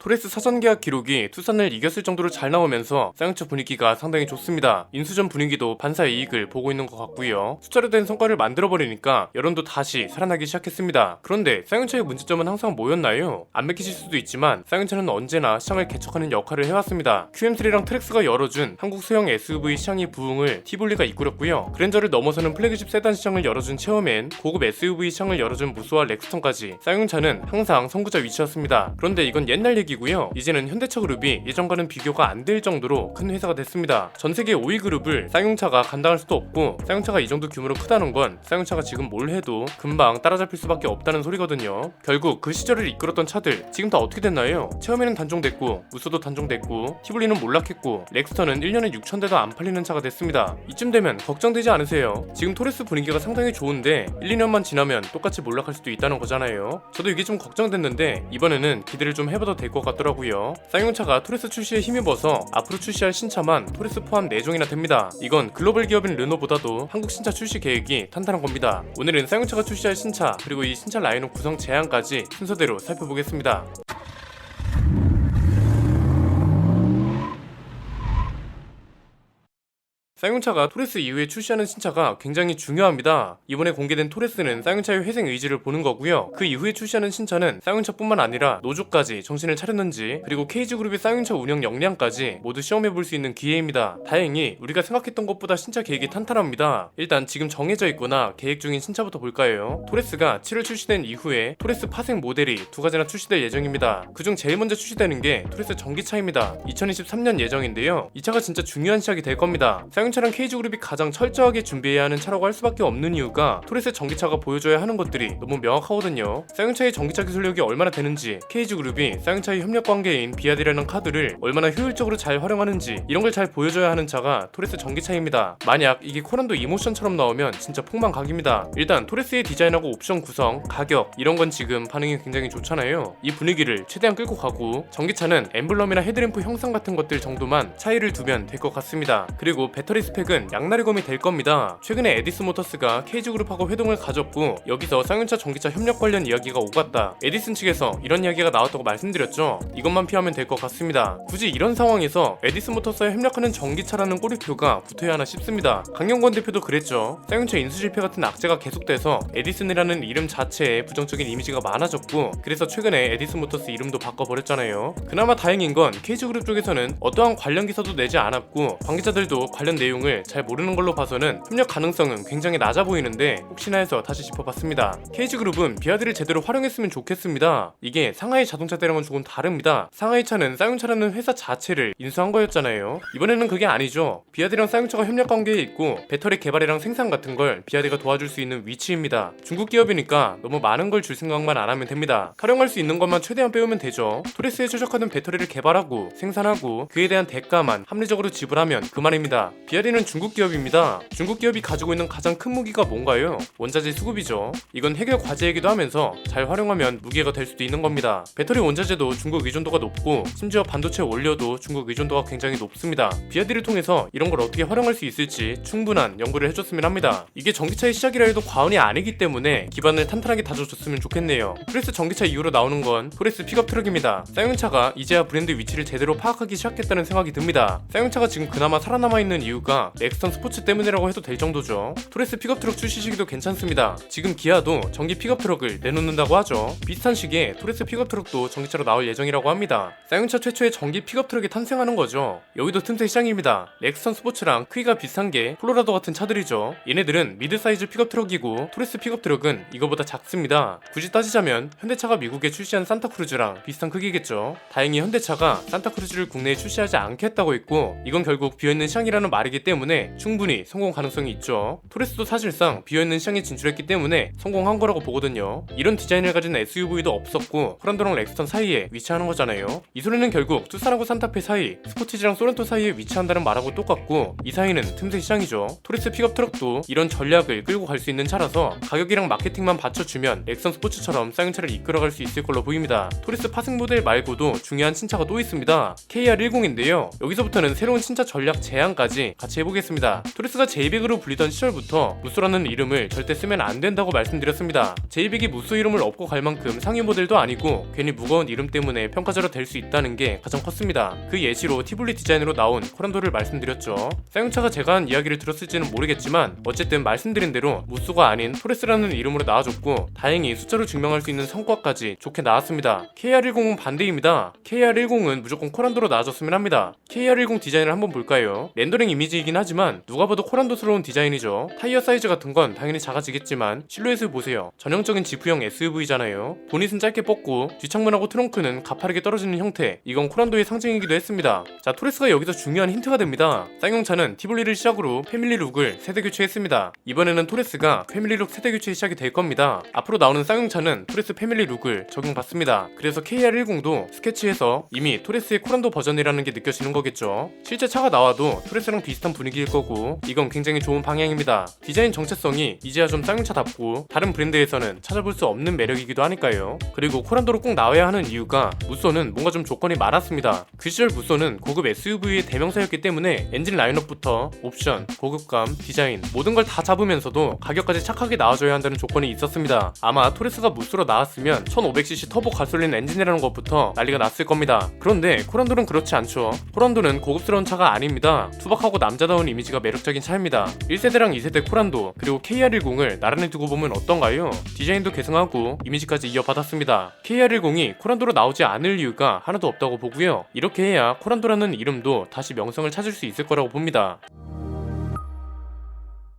토레스 사전 계약 기록이 투싼을 이겼을 정도로 잘 나오면서 쌍용차 분위기가 상당히 좋습니다. 인수전 분위기도 반사의 이익을 보고 있는 것 같고요. 숫자로 된 성과를 만들어버리니까 여론도 다시 살아나기 시작했습니다. 그런데 쌍용차의 문제점은 항상 뭐였나요? 안 맥히실 수도 있지만 쌍용차는 언제나 시장을 개척하는 역할을 해왔습니다. QM3랑 트랙스가 열어준 한국 소형 SUV 시장의 부흥을 티볼리가 이끌었고요. 그랜저를 넘어서는 플래그십 세단 시장을 열어준 체어맨, 고급 SUV 시장을 열어준 무스와 렉스턴까지 쌍용차는 항상 선구자 위치였습니다. 그런데 이건 옛날 얘기고요. 이제는 현대차 그룹이 예전과는 비교가 안 될 정도로 큰 회사가 됐습니다. 전세계 5위 그룹을 쌍용차가 감당할 수도 없고, 쌍용차가 이 정도 규모로 크다는 건 쌍용차가 지금 뭘 해도 금방 따라잡힐 수밖에 없다는 소리거든요. 결국 그 시절을 이끌었던 차들 지금 다 어떻게 됐나요? 체어맨은 단종됐고, 무스도 단종됐고, 티볼리는 몰락했고, 렉스턴은 1년에 6,000대도 안 팔리는 차가 됐습니다. 이쯤 되면 걱정되지 않으세요? 지금 토레스 분위기가 상당히 좋은데 1, 2년만 지나면 똑같이 몰락할 수도 있다는 거잖아요. 저도 이게 좀 걱정됐는데 이번에는 기대를 좀 해봐도 될 것 같더라고요. 쌍용차가 토레스 출시에 힘입어서 앞으로 출시할 신차만 토레스 포함 4종이나 됩니다. 이건 글로벌 기업인 르노보다도 한국 신차 출시 계획이 탄탄한 겁니다. 오늘은 쌍용차가 출시할 신차, 그리고 이 신차 라인업 구성 제한까지 순서대로 살펴보겠습니다. 쌍용차가 토레스 이후에 출시하는 신차가 굉장히 중요합니다. 이번에 공개된 토레스는 쌍용차의 회생 의지를 보는 거고요. 그 이후에 출시하는 신차는 쌍용차뿐만 아니라 노조까지 정신을 차렸는지, 그리고 KG그룹의 쌍용차 운영 역량까지 모두 시험해볼 수 있는 기회입니다. 다행히 우리가 생각했던 것보다 신차 계획이 탄탄합니다. 일단 지금 정해져 있거나 계획 중인 신차부터 볼까요? 토레스가 7월 출시된 이후에 토레스 파생 모델이 2가지나 출시될 예정입니다. 그중 제일 먼저 출시되는 게 토레스 전기차입니다. 2023년 예정인데요. 이 차가 진짜 중요한 시작이 될 겁니다. 쌍용차랑 KG그룹이 가장 철저하게 준비해야 하는 차라고 할 수밖에 없는 이유가 토레스 전기차가 보여줘야 하는 것들이 너무 명확하거든요. 쌍용차의 전기차 기술력이 얼마나 되는지, KG그룹이 쌍용차의 협력 관계인 비아디라는 카드를 얼마나 효율적으로 잘 활용하는지, 이런 걸 잘 보여줘야 하는 차가 토레스 전기차입니다. 만약 이게 코란도 이모션처럼 나오면 진짜 폭망각입니다. 일단 토레스의 디자인하고 옵션 구성, 가격, 이런 건 지금 반응이 굉장히 좋잖아요. 이 분위기를 최대한 끌고 가고, 전기차는 엠블럼이나 헤드램프 형상 같은 것들 정도만 차이를 두면 될 것 같습니다. 그리고 배터리 스펙은 양날의검이 될 겁니다. 최근에 에디슨 모터스가 KG그룹하고 회동을 가졌고, 여기서 쌍용차 전기차 협력 관련 이야기가 오갔다, 에디슨 측에서 이런 이야기가 나왔다고 말씀드렸죠. 이것만 피하면 될 것 같습니다. 굳이 이런 상황에서 에디슨 모터스와 협력하는 전기차라는 꼬리표가 붙어야 하나 싶습니다. 강영권 대표도 그랬죠. 쌍용차 인수 실패 같은 악재가 계속돼서 에디슨이라는 이름 자체에 부정적인 이미지가 많아졌고, 그래서 최근에 에디슨 모터스 이름도 바꿔버렸잖아요. 그나마 다행인 건 KG그룹 쪽에서는 어떠한 관련 기사도 내지 않았고, 관계자들도 관련 내용을 잘 모르는 걸로 봐서는 협력 가능성은 굉장히 낮아 보이는데, 혹시나 해서 다시 짚어봤습니다. KG그룹은 비아드를 제대로 활용했으면 좋겠습니다. 이게 상하이 자동차대랑은 조금 다릅니다. 상하이차는 쌍용차라는 회사 자체를 인수한 거였잖아요. 이번에는 그게 아니죠. 비아드랑 쌍용차가 협력 관계에 있고, 배터리 개발이랑 생산 같은 걸 비아드가 도와줄 수 있는 위치입니다. 중국 기업이니까 너무 많은 걸 줄 생각만 안 하면 됩니다. 활용할 수 있는 것만 최대한 빼오면 되죠. 토레스에 최적화된 배터리를 개발하고 생산하고, 그에 대한 대가만 합리적으로 지불하면 그만입니다. 비아디는 중국 기업입니다. 중국 기업이 가지고 있는 가장 큰 무기가 뭔가요? 원자재 수급이죠. 이건 해결 과제이기도 하면서 잘 활용하면 무기가 될 수도 있는 겁니다. 배터리 원자재도 중국 의존도가 높고, 심지어 반도체 원료도 중국 의존도가 굉장히 높습니다. 비아디를 통해서 이런 걸 어떻게 활용할 수 있을지 충분한 연구를 해줬으면 합니다. 이게 전기차의 시작이라 해도 과언이 아니기 때문에 기반을 탄탄하게 다져줬으면 좋겠네요. 토레스 전기차 이후로 나오는 건 토레스 픽업 트럭입니다. 쌍용차가 이제야 브랜드 위치를 제대로 파악하기 시작했다는 생각이 듭니다. 쌍용차가 지금 그나마 살아남아있는 이유가 렉스턴 스포츠 때문이라고 해도 될 정도죠. 토레스 픽업 트럭 출시 시기도 괜찮습니다. 지금 기아도 전기 픽업 트럭을 내놓는다고 하죠. 비슷한 시기에 토레스 픽업 트럭도 전기차로 나올 예정이라고 합니다. 쌍용차 최초의 전기 픽업 트럭이 탄생하는 거죠. 여기도 틈새 시장입니다. 렉스턴 스포츠랑 크기가 비슷한 게 콜로라도 같은 차들이죠. 얘네들은 미드 사이즈 픽업 트럭이고, 토레스 픽업 트럭은 이거보다 작습니다. 굳이 따지자면 현대차가 미국에 출시한 산타크루즈랑 비슷한 크기겠죠. 다행히 현대차가 산타크루즈를 국내에 출시하지 않겠다고 했고, 이건 결국 비어있는 시장이라는 말이기 때문에 충분히 성공 가능성이 있죠. 토레스도 사실상 비어있는 시장에 진출했기 때문에 성공한 거라고 보거든요. 이런 디자인을 가진 SUV도 없었고, 호란도랑 렉스턴 사이에 위치하는 거잖아요. 이 소리는 결국 투싼하고 산타페 사이, 스포티지랑 소렌토 사이에 위치한다는 말하고 똑같고, 이 사이는 틈새 시장이죠. 토레스 픽업 트럭도 이런 전략을 끌고 갈 수 있는 차라서 가격이랑 마케팅만 받쳐주면 렉선 스포츠처럼 쌍용차를 이끌어갈 수 있을 걸로 보입니다. 토레스 파생 모델 말고도 중요한 신차가 또 있습니다. KR10인데요. 여기서부터는 새로운 신차 전략 제안까지 같이 해보겠습니다. 토레스가 제이백으로 불리던 시절부터 무쏘라는 이름을 절대 쓰면 안 된다고 말씀드렸습니다. 제이백이 무쏘 이름을 업고 갈 만큼 상위 모델도 아니고 괜히 무거운 이름 때문에 평가자로 될 수 있다는 게 가장 컸습니다. 그 예시로 티블리 디자인으로 나온 코란도를 말씀드렸죠. 사용차가 제가 한 이야기를 들었을지는 모르겠지만 어쨌든 말씀드린 대로 무쏘가 아닌 토레스라는 이름으로 나와줬고 다행히 숫자로 증명할 수 있는 성과까지 좋게 나왔습니다. KR10은 반대입니다. KR10은 무조건 코란도로 나와줬으면 합니다. KR10 디자인을 한번 볼까요? 렌더링 이미지이긴 하지만 누가 봐도 코란도스러운 디자인이죠. 타이어 사이즈 같은 건 당연히 작아지겠지만 실루엣을 보세요. 전형적인 지프형 SUV잖아요. 보닛은 짧게 뻗고 뒷창문하고 트렁크는 가파르게 떨어지는 형태. 이건 코란도의 상징이기도 했습니다. 자, 토레스가 여기서 중요한 힌트가 됩니다. 쌍용차는 티블리를 시작으로 패밀리 룩을 세대 교체했습니다. 이번에는 토레스가 패밀리 룩 세대 교체 시작이 될 겁니다. 앞으로 나오는 쌍용차는 토레스 패밀리 룩을 적용받습니다. 그래서 KR10도 스케치에서 이미 토레스의 코란도 버전이라는 게 느껴지는 거겠죠. 실제 차가 나와도 토레스랑 비슷한 분위기일 거고 이건 굉장히 좋은 방향입니다. 디자인 정체성이 이제야 좀 쌍용차답고 다른 브랜드에서는 찾아볼 수 없는 매력이기도 하니까요. 그리고 코란도로 꼭 나와야 하는 이유가 무쏘는 뭔가 좀 조건이 많았습니다. 그 시절 무쏘는 고급 SUV의 대명사였기 때문에 엔진 라인업부터 옵션, 고급감, 디자인 모든 걸 다 잡으면서도 가격까지 착하게 나와줘야 한다는 조건이 있었습니다. 아마 토레스가 무쏘로 나왔으면 1500cc 터보 가솔린 엔진이라는 것부터 난리가 났을 겁니다. 그런데 코란도는 그렇지 않죠. 코란도는 고급스러운 차가 아닙니다. 투박하고 남자다운 이미지가 매력적인 차입니다. 1세대랑 2세대 코란도 그리고 KR10을 나란히 두고 보면 어떤가요? 디자인도 계승하고 이미지까지 이어받았습니다. KR10이 코란도로 나오지 않을 이유가 하나도 없다고 보고요. 이렇게 해야 코란도라는 이름도 다시 명성을 찾을 수 있을 거라고 봅니다.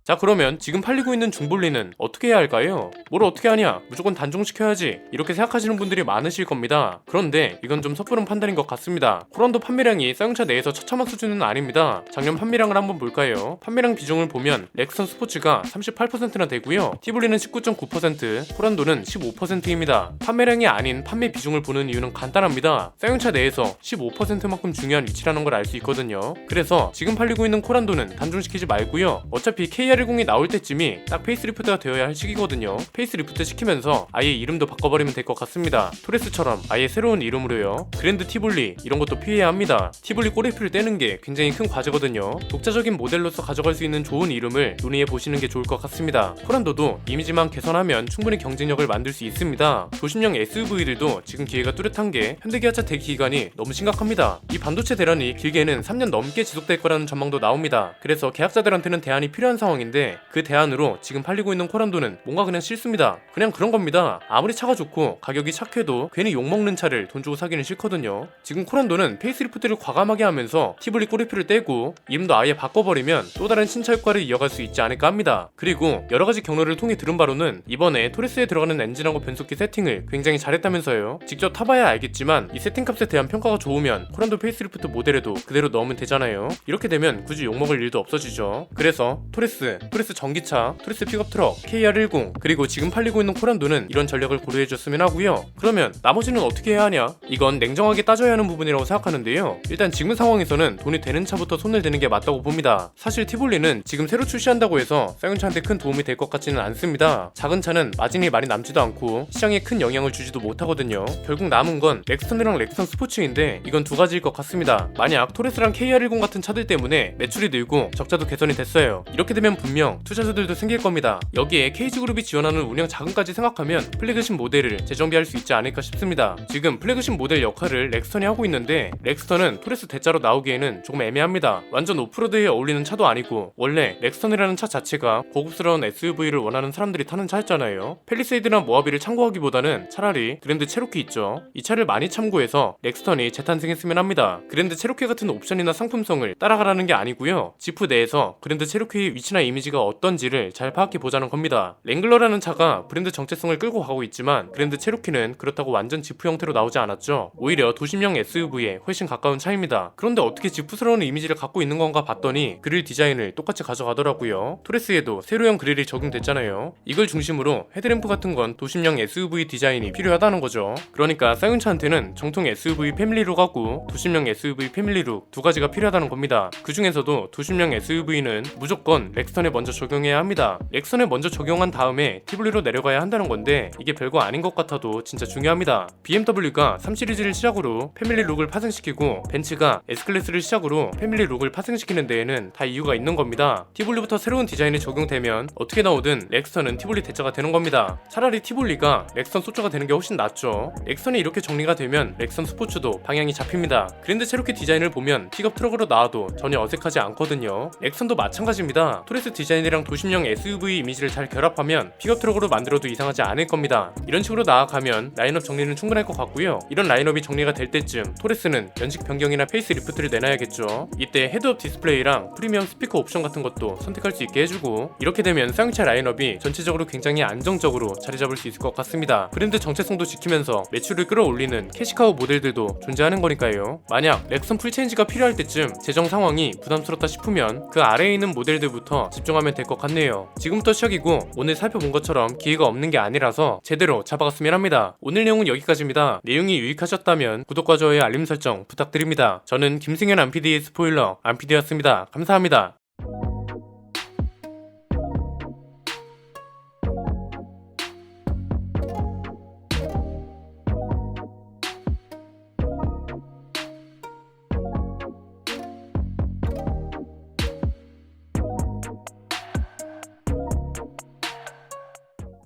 자, 그러면 지금 팔리고 있는 중볼리는 어떻게 해야 할까요? 뭘 어떻게 하냐? 무조건 단종시켜야지 이렇게 생각하시는 분들이 많으실 겁니다. 그런데 이건 좀 섣부른 판단인 것 같습니다. 코란도 판매량이 쌍용차 내에서 처참한 수준은 아닙니다. 작년 판매량을 한번 볼까요? 판매량 비중을 보면 렉선 스포츠가 38%나 되고요. 티블리는 19.9%, 코란도는 15%입니다. 판매량이 아닌 판매 비중을 보는 이유는 간단합니다. 쌍용차 내에서 15%만큼 중요한 위치라는 걸 알 수 있거든요. 그래서 지금 팔리고 있는 코란도는 단종시키지 말고요. 어차피 KR10이 나올 때쯤이 딱 페이스리프트가 되어야 할 시기거든요. 페이스리프트 시키면서 아예 이름도 바꿔버리면 될 것 같습니다. 토레스처럼 아예 새로운 이름으로요. 그랜드 티블리 이런 것도 피해야 합니다. 티블리 꼬리표를 떼는 게 굉장히 큰 과제거든요. 독자적인 모델로서 가져갈 수 있는 좋은 이름을 논의해 보시는 게 좋을 것 같습니다. 코란도도 이미지만 개선하면 충분히 경쟁력을 만들 수 있습니다. 도심형 SUV들도 지금 기회가 뚜렷한 게 현대기아차 대기 기간이 너무 심각합니다. 이 반도체 대란이 길게는 3년 넘게 지속될 거라는 전망도 나옵니다. 그래서 계약자들한테는 대안이 필요한 상황인데 그 대안으로 지금 팔리고 있는 코란도는 뭔가 그냥 싫습니다. 그냥 그런 겁니다. 아무리 차가 좋고 가격이 착해도 괜히 욕먹는 차를 돈 주고 사기는 싫거든요. 지금 코란도는 페이스리프트를 과감하게 하면서 티블리 꼬리표를 떼고 이름도 아예 바꿔버리면 또 다른 신차 효과를 이어갈 수 있지 않을까 합니다. 그리고 여러가지 경로를 통해 들은 바로는 이번에 토레스에 들어가는 엔진하고 변속기 세팅을 굉장히 잘했다면서요. 직접 타봐야 알겠지만 이 세팅값에 대한 평가가 좋으면 코란도 페이스리프트 모델에도 그대로 넣으면 되잖아요. 이렇게 되면 굳이 욕먹을 일도 없어지죠. 그래서 토레스 전기차, 토레스 픽업 트럭, KR10 그리고 지금 팔리고 있는 코란도는 이런 전략을 고려해줬으면 하고요. 그러면 나머지는 어떻게 해야 하냐? 이건 냉정하게 따져야 하는 부분이라고 생각하는데요. 일단 지금 상황에서는 돈이 되는 차부터 손을 대는 게 맞다고 봅니다. 사실 티볼리는 지금 새로 출시한다고 해서 쌍용차한테 큰 도움이 될 것 같지는 않습니다. 작은 차는 마진이 많이 남지도 않고 시장에 큰 영향을 주지도 못하거든요. 결국 남은 건 렉스턴이랑 렉선 스포츠인데 이건 두 가지일 것 같습니다. 만약 토레스랑 KR10 같은 차들 때문에 매출이 늘고 적자도 개선이 됐어요. 이렇게 되면 분명 투자자들도 생길 겁니다. 여기에 KG그룹이 지원하는 운영 자금까지 생각하면 플래그십 모델을 재정비할 수 있지 않을까 싶습니다. 지금 플래그십 모델 역할을 렉스턴이 하고 있는데 렉스턴은 토레스 대자로 나오기에는 조금 애매합니다. 완전 오프로드에 어울리는 차도 아니고 원래 렉스턴이라는 차 자체가 고급스러운 SUV를 원하는 사람들이 타는 차였잖아요. 팰리세이드나 모하비를 참고하기보다는 차라리 그랜드 체로키 있죠. 이 차를 많이 참고해서 렉스턴이 재탄생했으면 합니다. 그랜드 체로키 같은 옵션이나 상품성을 따라가라는 게 아니고요. 지프 내에서 그랜드 체로키의 위치나 이미지가 어떤지를 잘 파악해 보자는 겁니다. 랭글러라는 차가 브랜드 정체성을 끌고 가고 있지만 그랜드 체로키는 그렇다고 완전 지프 형태로 나오지 않았죠. 오히려 도심형 SUV에 훨씬 가까운 차입니다. 그런데 어떻게 지프스러운 이미지를 갖고 있는 건가 봤더니 그릴 디자인을 똑같이 가져가더라고요. 토레스에도 세로형 그릴이 적용됐잖아요. 이걸 중심으로 헤드램프 같은 건 도심형 SUV 디자인이 필요하다는 거죠. 그러니까 쌍용차한테는 정통 SUV 패밀리룩하고 도심형 SUV 패밀리룩 두 가지가 필요하다는 겁니다. 그 중에서도 도심형 SUV는 무조건 렉스턴 렉선에 먼저 적용해야 합니다. 렉선에 먼저 적용한 다음에 티블리로 내려가야 한다는 건데 이게 별거 아닌 것 같아도 진짜 중요합니다. BMW가 3 시리즈를 시작으로 패밀리 룩을 파생시키고 벤츠가 S클래스를 시작으로 패밀리 룩을 파생시키는 데에는 다 이유가 있는 겁니다. 티볼리부터 새로운 디자인이 적용되면 어떻게 나오든 렉선은 티볼리 대자가 되는 겁니다. 차라리 티볼리가 렉선 소자가 되는 게 훨씬 낫죠. 렉선이 이렇게 정리가 되면 렉선 스포츠도 방향이 잡힙니다. 그랜드 체로키 디자인을 보면 픽업 트럭으로 나와도 전혀 어색하지 않거든요. 렉선도 마찬가지입니다. 토레스 디자인이랑 도심형 SUV 이미지를 잘 결합하면 픽업 트럭으로 만들어도 이상하지 않을 겁니다. 이런 식으로 나아가면 라인업 정리는 충분할 것 같고요. 이런 라인업이 정리가 될 때쯤 토레스는 연식 변경이나 페이스 리프트를 내놔야겠죠. 이때 헤드업 디스플레이랑 프리미엄 스피커 옵션 같은 것도 선택할 수 있게 해주고, 이렇게 되면 쌍용차 라인업이 전체적으로 굉장히 안정적으로 자리 잡을 수 있을 것 같습니다. 브랜드 정체성도 지키면서 매출을 끌어올리는 캐시카우 모델들도 존재하는 거니까요. 만약 렉선 풀체인지가 필요할 때쯤 재정 상황이 부담스럽다 싶으면 그 아래에 있는 모델들부터 집중하면 될 것 같네요. 지금부터 시작이고 오늘 살펴본 것처럼 기회가 없는 게 아니라서 제대로 잡아갔으면 합니다. 오늘 내용은 여기까지입니다. 내용이 유익하셨다면 구독과 좋아요 알림 설정 부탁드립니다. 저는 김승현 안PD의 스포일러 안PD였습니다. 감사합니다.